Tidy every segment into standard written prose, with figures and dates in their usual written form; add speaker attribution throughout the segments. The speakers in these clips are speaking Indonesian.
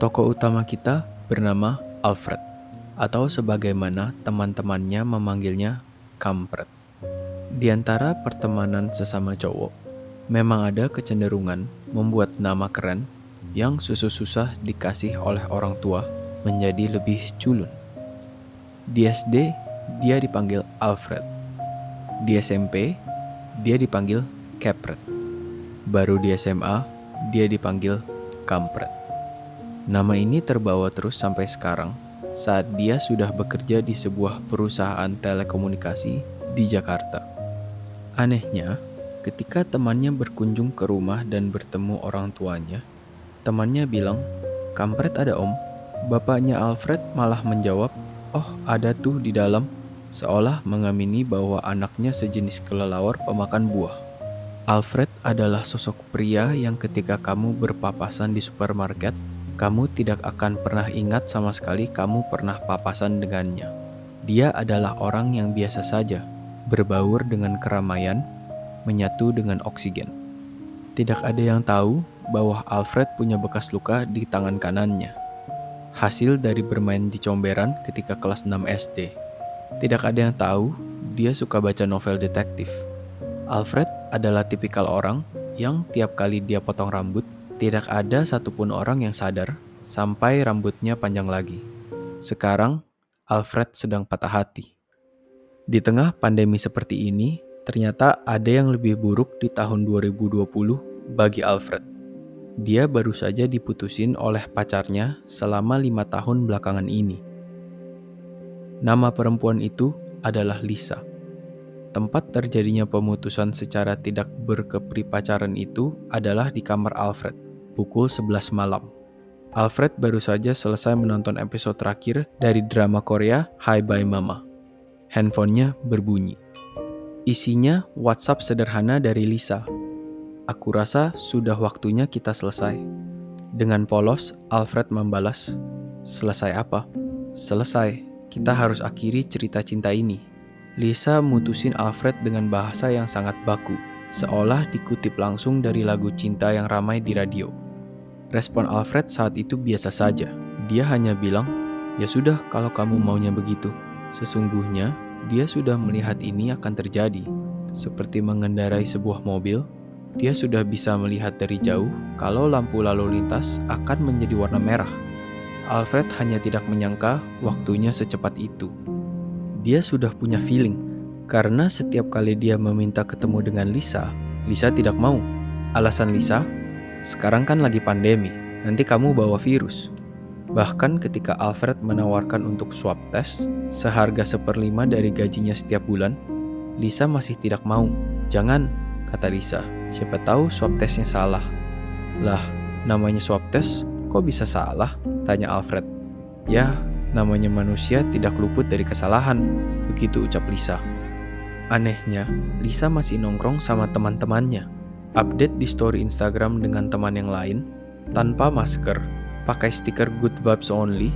Speaker 1: Tokoh utama kita bernama Alfred, atau sebagaimana teman-temannya memanggilnya, Kampret. Di antara pertemanan sesama cowok, memang ada kecenderungan membuat nama keren yang susah-susah dikasih oleh orang tua menjadi lebih culun. Di SD, dia dipanggil Alfred. Di SMP, dia dipanggil Kepret. Baru di SMA, dia dipanggil Kampret. Nama ini terbawa terus sampai sekarang saat dia sudah bekerja di sebuah perusahaan telekomunikasi di Jakarta. Anehnya, ketika temannya berkunjung ke rumah dan bertemu orang tuanya, temannya bilang, "Kampret ada om." Bapaknya Alfred malah menjawab, "Oh ada tuh di dalam," seolah mengamini bahwa anaknya sejenis kelelawar pemakan buah. Alfred adalah sosok pria yang ketika kamu berpapasan di supermarket, kamu tidak akan pernah ingat sama sekali kamu pernah papasan dengannya. Dia adalah orang yang biasa saja, berbaur dengan keramaian, menyatu dengan oksigen. Tidak ada yang tahu bahwa Alfred punya bekas luka di tangan kanannya. Hasil dari bermain di comberan ketika kelas 6 SD. Tidak ada yang tahu dia suka baca novel detektif. Alfred adalah tipikal orang yang tiap kali dia potong rambut, tidak ada satupun orang yang sadar sampai rambutnya panjang lagi. Sekarang, Alfred sedang patah hati. Di tengah pandemi seperti ini, ternyata ada yang lebih buruk di tahun 2020 bagi Alfred. Dia baru saja diputusin oleh pacarnya selama 5 tahun belakangan ini. Nama perempuan itu adalah Lisa. Tempat terjadinya pemutusan secara tidak berkepripacaran itu adalah di kamar Alfred, pukul 11 malam. Alfred baru saja selesai menonton episode terakhir dari drama Korea Hi Bye Mama. Handphonenya berbunyi. Isinya WhatsApp sederhana dari Lisa. "Aku rasa sudah waktunya kita selesai." Dengan polos, Alfred membalas, "Selesai apa?" "Selesai, kita harus akhiri cerita cinta ini." Lisa mutusin Alfred dengan bahasa yang sangat baku, seolah dikutip langsung dari lagu cinta yang ramai di radio. Respon Alfred saat itu biasa saja. Dia hanya bilang, "Ya sudah kalau kamu maunya begitu." Sesungguhnya, dia sudah melihat ini akan terjadi. Seperti mengendarai sebuah mobil, dia sudah bisa melihat dari jauh kalau lampu lalu lintas akan menjadi warna merah. Alfred hanya tidak menyangka waktunya secepat itu. Dia sudah punya feeling, karena setiap kali dia meminta ketemu dengan Lisa, Lisa tidak mau. Alasan Lisa, "Sekarang kan lagi pandemi, nanti kamu bawa virus." Bahkan ketika Alfred menawarkan untuk swab test, seharga 1/5 dari gajinya setiap bulan, Lisa masih tidak mau. "Jangan," kata Lisa, "siapa tahu swab testnya salah." "Lah, namanya swab test, kok bisa salah?" tanya Alfred. "Ya, namanya manusia tidak luput dari kesalahan," begitu ucap Lisa. Anehnya, Lisa masih nongkrong sama teman-temannya, update di story Instagram dengan teman yang lain, tanpa masker, pakai stiker good vibes only,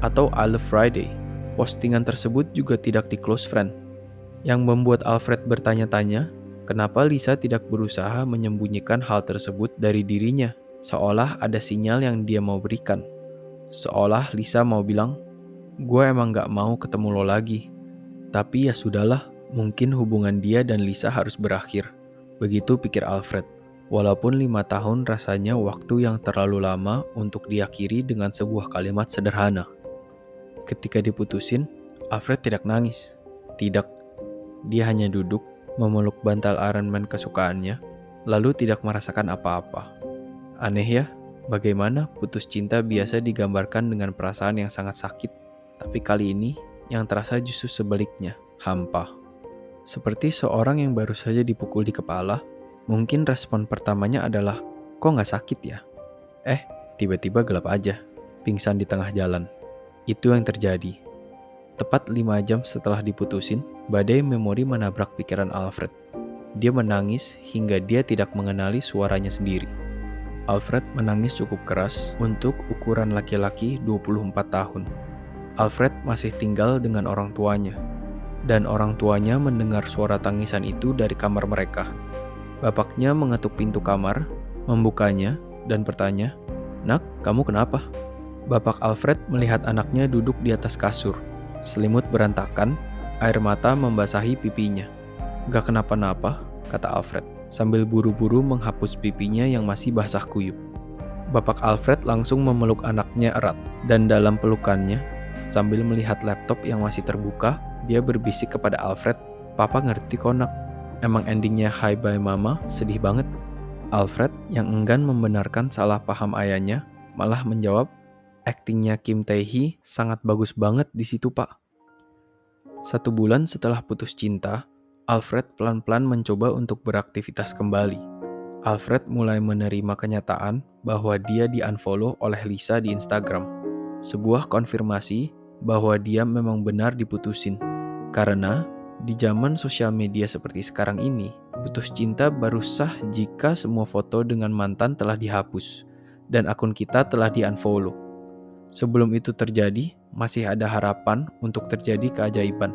Speaker 1: atau I love Friday. Postingan tersebut juga tidak di close friend. Yang membuat Alfred bertanya-tanya, kenapa Lisa tidak berusaha menyembunyikan hal tersebut dari dirinya, seolah ada sinyal yang dia mau berikan. Seolah Lisa mau bilang, "Gue emang gak mau ketemu lo lagi." Tapi ya sudahlah, mungkin hubungan dia dan Lisa harus berakhir. Begitu pikir Alfred. Walaupun 5 tahun rasanya waktu yang terlalu lama untuk diakhiri dengan sebuah kalimat sederhana. Ketika diputusin, Alfred tidak nangis. Tidak. Dia hanya duduk, memeluk bantal Iron Man kesukaannya, lalu tidak merasakan apa-apa. Aneh ya, bagaimana putus cinta biasa digambarkan dengan perasaan yang sangat sakit. Tapi kali ini, yang terasa justru sebaliknya, hampa. Seperti seorang yang baru saja dipukul di kepala, mungkin respon pertamanya adalah, "Kok nggak sakit ya?" Tiba-tiba gelap aja, pingsan di tengah jalan. Itu yang terjadi. Tepat 5 jam setelah diputusin, badai memori menabrak pikiran Alfred. Dia menangis hingga dia tidak mengenali suaranya sendiri. Alfred menangis cukup keras untuk ukuran laki-laki 24 tahun. Alfred masih tinggal dengan orang tuanya, dan orang tuanya mendengar suara tangisan itu dari kamar mereka. Bapaknya mengetuk pintu kamar, membukanya, dan bertanya, "Nak, kamu kenapa?" Bapak Alfred melihat anaknya duduk di atas kasur. Selimut berantakan, air mata membasahi pipinya. "Gak kenapa-napa," kata Alfred, sambil buru-buru menghapus pipinya yang masih basah kuyup. Bapak Alfred langsung memeluk anaknya erat, dan dalam pelukannya, sambil melihat laptop yang masih terbuka, dia berbisik kepada Alfred, "Papa ngerti kok nak, emang endingnya Hi Bye Mama sedih banget." Alfred yang enggan membenarkan salah paham ayahnya, malah menjawab, "Aktingnya Kim Tae-hee sangat bagus banget di situ, Pak." 1 bulan setelah putus cinta, Alfred pelan-pelan mencoba untuk beraktivitas kembali. Alfred mulai menerima kenyataan bahwa dia di-unfollow oleh Lisa di Instagram. Sebuah konfirmasi bahwa dia memang benar diputusin. Karena di zaman sosial media seperti sekarang ini, putus cinta baru sah jika semua foto dengan mantan telah dihapus dan akun kita telah di-unfollow. Sebelum itu terjadi, masih ada harapan untuk terjadi keajaiban.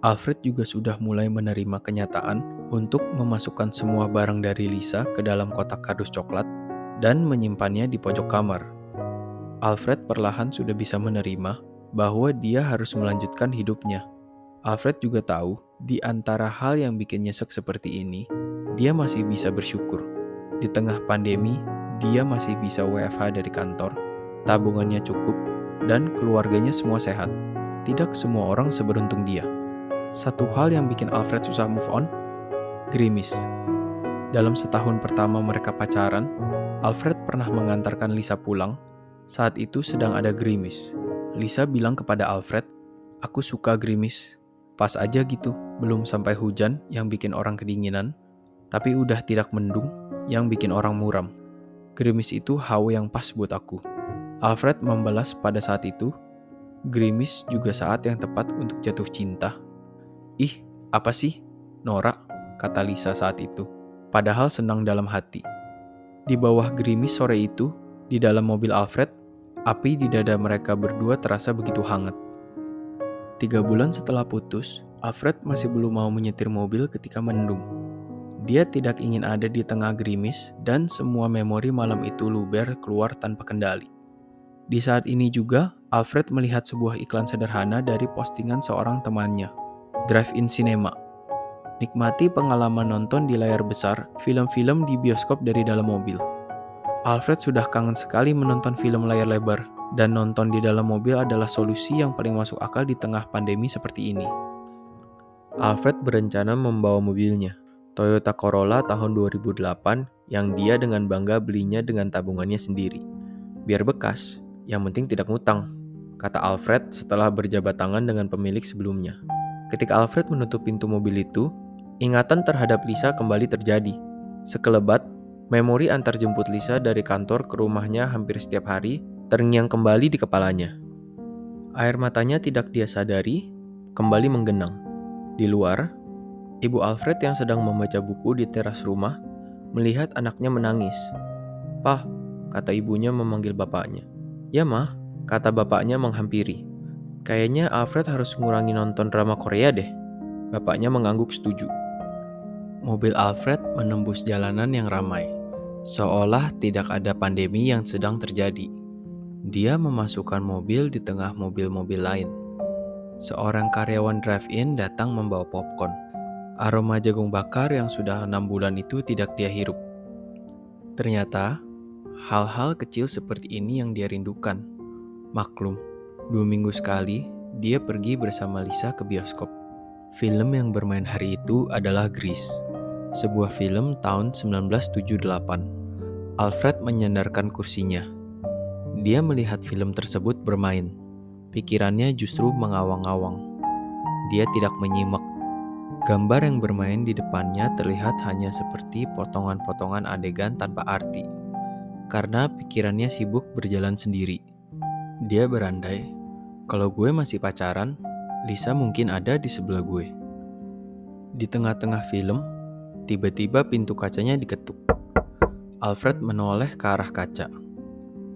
Speaker 1: Alfred juga sudah mulai menerima kenyataan untuk memasukkan semua barang dari Lisa ke dalam kotak kardus coklat dan menyimpannya di pojok kamar. Alfred perlahan sudah bisa menerima bahwa dia harus melanjutkan hidupnya. Alfred juga tahu, di antara hal yang bikin nyesek seperti ini, dia masih bisa bersyukur. Di tengah pandemi, dia masih bisa WFH dari kantor, tabungannya cukup, dan keluarganya semua sehat. Tidak semua orang seberuntung dia. Satu hal yang bikin Alfred susah move on, gerimis. Dalam setahun pertama mereka pacaran, Alfred pernah mengantarkan Lisa pulang. Saat itu sedang ada gerimis. Lisa bilang kepada Alfred, "Aku suka gerimis. Pas aja gitu, belum sampai hujan yang bikin orang kedinginan, tapi udah tidak mendung yang bikin orang muram. Gerimis itu hawa yang pas buat aku." Alfred membalas pada saat itu, "Gerimis juga saat yang tepat untuk jatuh cinta." "Ih, apa sih? Norak," kata Lisa saat itu, padahal senang dalam hati. Di bawah gerimis sore itu, di dalam mobil Alfred, api di dada mereka berdua terasa begitu hangat. 3 bulan setelah putus, Alfred masih belum mau menyetir mobil ketika mendung. Dia tidak ingin ada di tengah gerimis dan semua memori malam itu luber keluar tanpa kendali. Di saat ini juga, Alfred melihat sebuah iklan sederhana dari postingan seorang temannya. Drive-in Cinema. Nikmati pengalaman nonton di layar besar film-film di bioskop dari dalam mobil. Alfred sudah kangen sekali menonton film layar lebar, dan nonton di dalam mobil adalah solusi yang paling masuk akal di tengah pandemi seperti ini. Alfred berencana membawa mobilnya, Toyota Corolla tahun 2008 yang dia dengan bangga belinya dengan tabungannya sendiri. "Biar bekas, yang penting tidak ngutang," kata Alfred setelah berjabat tangan dengan pemilik sebelumnya. Ketika Alfred menutup pintu mobil itu, ingatan terhadap Lisa kembali terjadi. Sekelebat, memori antar jemput Lisa dari kantor ke rumahnya hampir setiap hari terngiang kembali di kepalanya. Air matanya tidak dia sadari, kembali menggenang. Di luar, ibu Alfred yang sedang membaca buku di teras rumah melihat anaknya menangis. "Pah," kata ibunya memanggil bapaknya. "Ya, Mah," kata bapaknya menghampiri. "Kayaknya Alfred harus ngurangi nonton drama Korea deh." Bapaknya mengangguk setuju. Mobil Alfred menembus jalanan yang ramai, seolah tidak ada pandemi yang sedang terjadi. Dia memasukkan mobil di tengah mobil-mobil lain. Seorang karyawan drive-in datang membawa popcorn. Aroma jagung bakar yang sudah 6 bulan itu tidak dia hirup. Ternyata, hal-hal kecil seperti ini yang dia rindukan. Maklum, 2 minggu sekali, dia pergi bersama Lisa ke bioskop. Film yang bermain hari itu adalah Grease, sebuah film tahun 1978. Alfred menyandarkan kursinya. Dia melihat film tersebut bermain. Pikirannya justru mengawang-awang. Dia tidak menyimak. Gambar yang bermain di depannya terlihat hanya seperti potongan-potongan adegan tanpa arti, karena pikirannya sibuk berjalan sendiri. Dia berandai, kalau gue masih pacaran, Lisa mungkin ada di sebelah gue. Di tengah-tengah film, tiba-tiba pintu kacanya diketuk. Alfred menoleh ke arah kaca.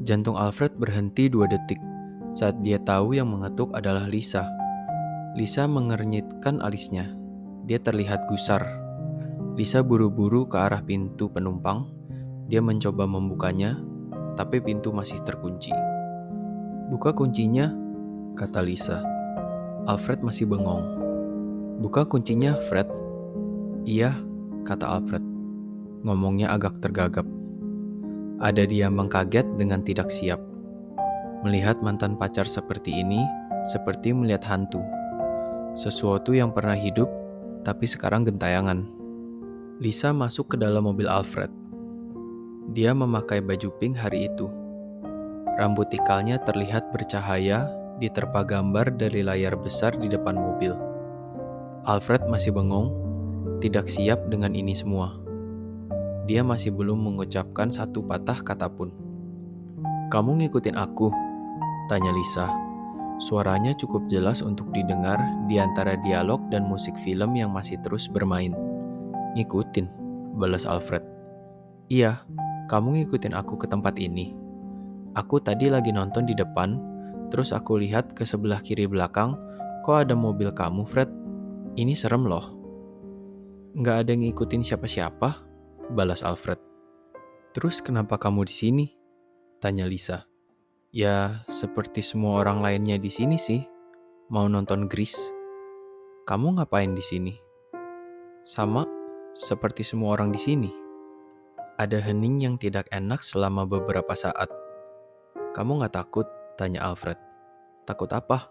Speaker 1: Jantung Alfred berhenti 2 detik saat dia tahu yang mengetuk adalah Lisa. Lisa mengernyitkan alisnya. Dia terlihat gusar. Lisa buru-buru ke arah pintu penumpang. Dia mencoba membukanya, tapi pintu masih terkunci. Buka kuncinya, kata Lisa. Alfred masih bengong. Buka kuncinya, Fred. Iya, kata Alfred. Ngomongnya agak tergagap. Ada dia mengkaget dengan tidak siap. Melihat mantan pacar seperti ini, seperti melihat hantu. Sesuatu yang pernah hidup, tapi sekarang gentayangan. Lisa masuk ke dalam mobil Alfred. Dia memakai baju pink hari itu. Rambut ikalnya terlihat bercahaya diterpa gambar dari layar besar di depan mobil. Alfred masih bengong, tidak siap dengan ini semua. Dia masih belum mengucapkan satu patah kata pun. Kamu ngikutin aku? Tanya Lisa. Suaranya cukup jelas untuk didengar di antara dialog dan musik film yang masih terus bermain. Ngikutin, balas Alfred. Iya, kamu ngikutin aku ke tempat ini. Aku tadi lagi nonton di depan, terus aku lihat ke sebelah kiri belakang, kok ada mobil kamu, Fred? Ini serem loh. Nggak ada yang ngikutin siapa-siapa, balas Alfred. Terus kenapa kamu di sini? Tanya Lisa. Ya, seperti semua orang lainnya di sini sih. Mau nonton Grease. Kamu ngapain di sini? Sama, seperti semua orang di sini. Ada hening yang tidak enak selama beberapa saat. Kamu nggak takut? Tanya Alfred. Takut apa?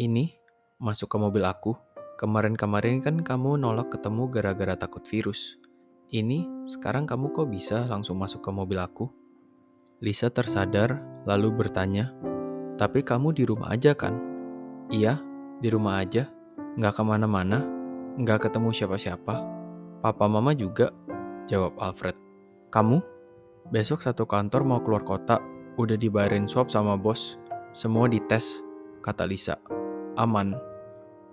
Speaker 1: Ini, masuk ke mobil aku. Kemarin-kemarin kan kamu nolak ketemu gara-gara takut virus. Ini, sekarang kamu kok bisa langsung masuk ke mobil aku? Lisa tersadar, lalu bertanya, tapi kamu di rumah aja kan? Iya, di rumah aja. Nggak kemana-mana, nggak ketemu siapa-siapa. Papa mama juga, jawab Alfred. Kamu? Besok satu kantor mau keluar kota, udah dibayarin swab sama bos. Semua dites, kata Lisa. Aman.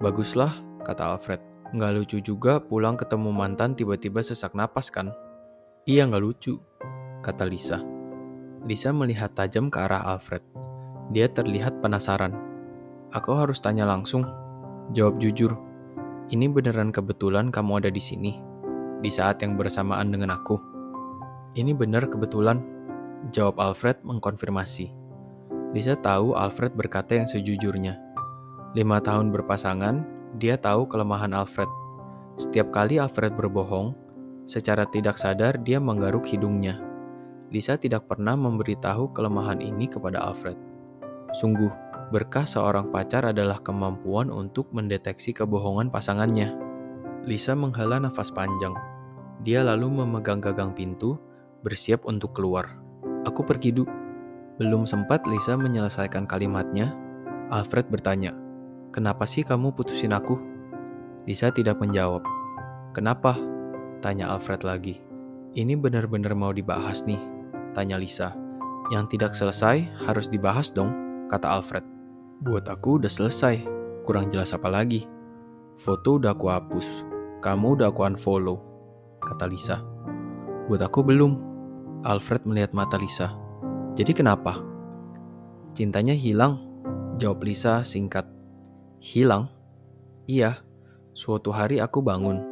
Speaker 1: Baguslah, kata Alfred. Nggak lucu juga pulang ketemu mantan tiba-tiba sesak napas kan? Iya nggak lucu, kata Lisa. Lisa melihat tajam ke arah Alfred. Dia terlihat penasaran. Aku harus tanya langsung. Jawab jujur. Ini beneran kebetulan kamu ada di sini, di saat yang bersamaan dengan aku. Ini benar kebetulan, jawab Alfred mengkonfirmasi. Lisa tahu Alfred berkata yang sejujurnya. 5 tahun berpasangan, dia tahu kelemahan Alfred. Setiap kali Alfred berbohong, secara tidak sadar dia menggaruk hidungnya. Lisa tidak pernah memberitahu kelemahan ini kepada Alfred. Sungguh, berkah seorang pacar adalah kemampuan untuk mendeteksi kebohongan pasangannya. Lisa menghela nafas panjang. Dia lalu memegang gagang pintu, bersiap untuk keluar. Aku pergi dulu. Belum sempat Lisa menyelesaikan kalimatnya, Alfred bertanya, kenapa sih kamu putusin aku? Lisa tidak menjawab. Kenapa? Tanya Alfred lagi. Ini benar-benar mau dibahas nih, tanya Lisa. Yang tidak selesai harus dibahas dong, kata Alfred. Buat aku udah selesai, kurang jelas apa lagi. Foto udah aku hapus, kamu udah aku unfollow, kata Lisa. Buat aku belum, Alfred melihat mata Lisa. Jadi kenapa? Cintanya hilang, jawab Lisa singkat. Hilang? Iya, suatu hari aku bangun,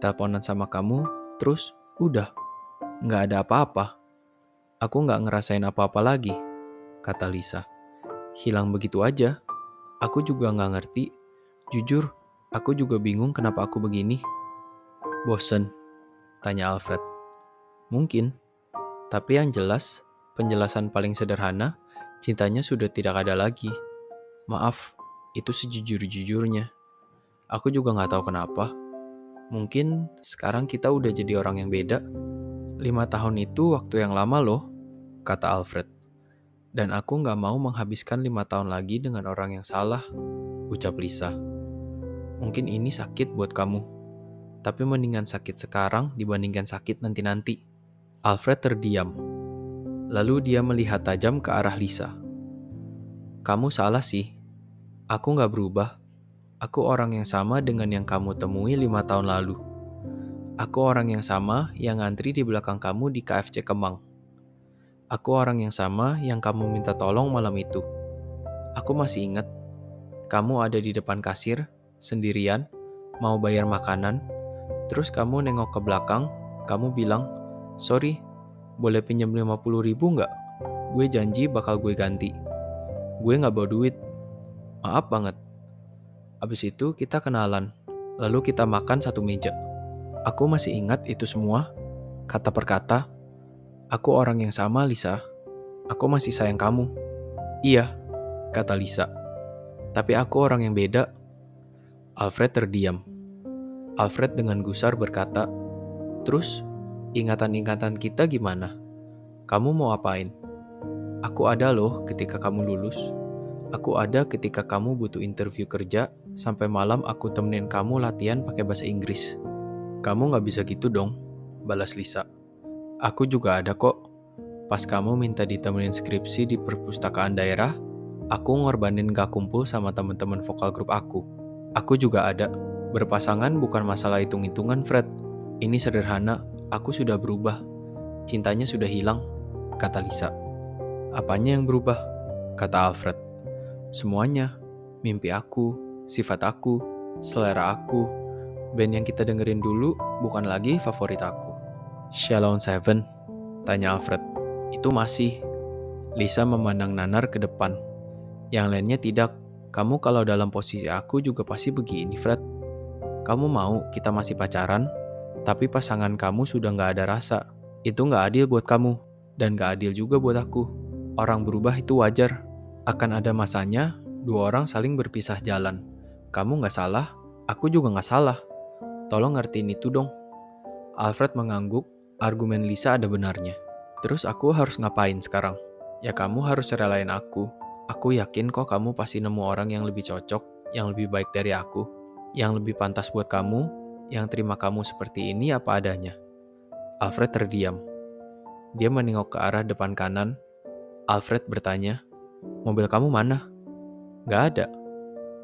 Speaker 1: teleponan sama kamu, terus udah, nggak ada apa-apa. Aku nggak ngerasain apa-apa lagi, kata Lisa. Hilang begitu aja. Aku juga nggak ngerti. Jujur, aku juga bingung kenapa aku begini. Bosen? Tanya Alfred. Mungkin. Tapi yang jelas, penjelasan paling sederhana, cintanya sudah tidak ada lagi. Maaf, itu sejujur-jujurnya. Aku juga nggak tahu kenapa. Mungkin sekarang kita udah jadi orang yang beda. 5 tahun itu waktu yang lama loh, kata Alfred. Dan aku nggak mau menghabiskan 5 tahun lagi dengan orang yang salah, ucap Lisa. Mungkin ini sakit buat kamu, tapi mendingan sakit sekarang dibandingkan sakit nanti-nanti. Alfred terdiam. Lalu dia melihat tajam ke arah Lisa. Kamu salah sih. Aku nggak berubah. Aku orang yang sama dengan yang kamu temui 5 tahun lalu. Aku orang yang sama yang ngantri di belakang kamu di KFC Kemang. Aku orang yang sama yang kamu minta tolong malam itu. Aku masih ingat. Kamu ada di depan kasir, sendirian, mau bayar makanan. Terus kamu nengok ke belakang, kamu bilang, sorry, boleh pinjam 50.000 nggak? Gue janji bakal gue ganti. Gue nggak bawa duit. Maaf banget. Abis itu kita kenalan, lalu kita makan satu meja. Aku masih ingat itu semua, kata per kata. Aku orang yang sama, Lisa. Aku masih sayang kamu. Iya, kata Lisa. Tapi aku orang yang beda. Alfred terdiam. Alfred dengan gusar berkata, "Terus, ingatan-ingatan kita gimana? Kamu mau apain? Aku ada loh ketika kamu lulus. Aku ada ketika kamu butuh interview kerja, sampai malam aku temenin kamu latihan pakai bahasa Inggris." "Kamu nggak bisa gitu dong," balas Lisa. "Aku juga ada kok. Pas kamu minta ditemenin skripsi di perpustakaan daerah, aku ngorbanin gak kumpul sama teman-teman vokal grup aku. Aku juga ada. Berpasangan bukan masalah hitung-hitungan, Fred. Ini sederhana, aku sudah berubah. Cintanya sudah hilang," kata Lisa. "Apanya yang berubah?" kata Alfred. "Semuanya. Mimpi aku, sifat aku, selera aku. Band yang kita dengerin dulu bukan lagi favorit aku." "Shalom Seven?" tanya Alfred. "Itu masih." Lisa memandang nanar ke depan. "Yang lainnya tidak. Kamu kalau dalam posisi aku juga pasti begini, Fred. Kamu mau kita masih pacaran, tapi pasangan kamu sudah nggak ada rasa. Itu nggak adil buat kamu, dan nggak adil juga buat aku. Orang berubah itu wajar. Akan ada masanya, dua orang saling berpisah jalan. Kamu nggak salah, aku juga nggak salah. Tolong ngertiin itu dong." Alfred mengangguk, argumen Lisa ada benarnya. "Terus aku harus ngapain sekarang?" "Ya kamu harus relain aku. Aku yakin kok kamu pasti nemu orang yang lebih cocok, yang lebih baik dari aku, yang lebih pantas buat kamu, yang terima kamu seperti ini apa adanya." Alfred terdiam. Dia menengok ke arah depan kanan. Alfred bertanya, "Mobil kamu mana?" "Nggak ada."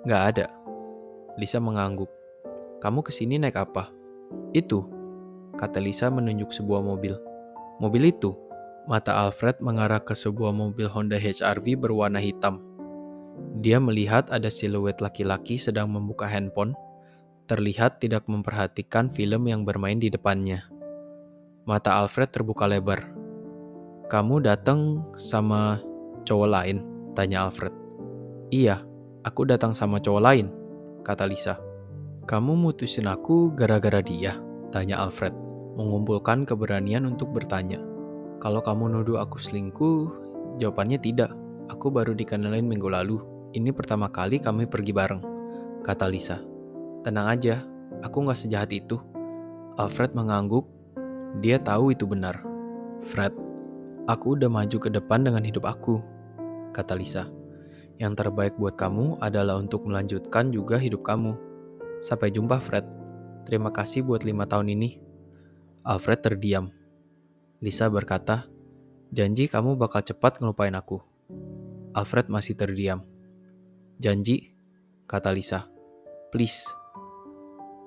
Speaker 1: "Nggak ada." Lisa mengangguk. "Kamu kesini naik apa?" "Itu," kata Lisa menunjuk sebuah mobil. "Mobil itu?" Mata Alfred mengarah ke sebuah mobil Honda HR-V berwarna hitam. Dia melihat ada siluet laki-laki sedang membuka handphone, terlihat tidak memperhatikan film yang bermain di depannya. Mata Alfred terbuka lebar. "Kamu datang sama cowok lain?" tanya Alfred. "Iya, aku datang sama cowok lain," kata Lisa. "Kamu mutusin aku gara-gara dia?" tanya Alfred, mengumpulkan keberanian untuk bertanya. "Kalau kamu nuduh aku selingkuh, jawabannya tidak. Aku baru dikenalin minggu lalu. Ini pertama kali kami pergi bareng," kata Lisa. "Tenang aja, aku gak sejahat itu." Alfred mengangguk. Dia tahu itu benar. "Fred, aku udah maju ke depan dengan hidup aku," kata Lisa. "Yang terbaik buat kamu adalah untuk melanjutkan juga hidup kamu. Sampai jumpa, Fred. Terima kasih buat 5 tahun ini." Alfred terdiam. Lisa berkata, "Janji kamu bakal cepat ngelupain aku." Alfred masih terdiam. "Janji?" kata Lisa. "Please."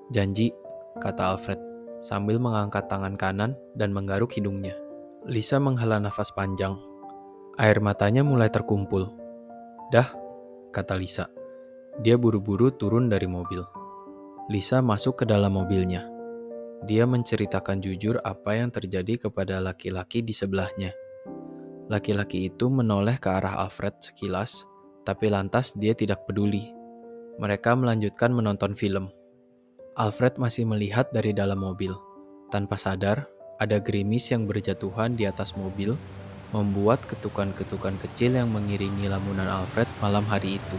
Speaker 1: "Janji," kata Alfred, sambil mengangkat tangan kanan dan menggaruk hidungnya. Lisa menghela nafas panjang. Air matanya mulai terkumpul. "Dah," kata Lisa. Dia buru-buru turun dari mobil. Lisa masuk ke dalam mobilnya. Dia menceritakan jujur apa yang terjadi kepada laki-laki di sebelahnya. Laki-laki itu menoleh ke arah Alfred sekilas, tapi lantas dia tidak peduli. Mereka melanjutkan menonton film. Alfred masih melihat dari dalam mobil. Tanpa sadar, ada gerimis yang berjatuhan di atas mobil, membuat ketukan-ketukan kecil yang mengiringi lamunan Alfred malam hari itu.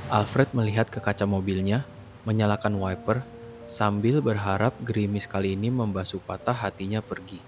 Speaker 1: Alfred melihat ke kaca mobilnya, menyalakan wiper, sambil berharap gerimis kali ini membasuh patah hatinya pergi.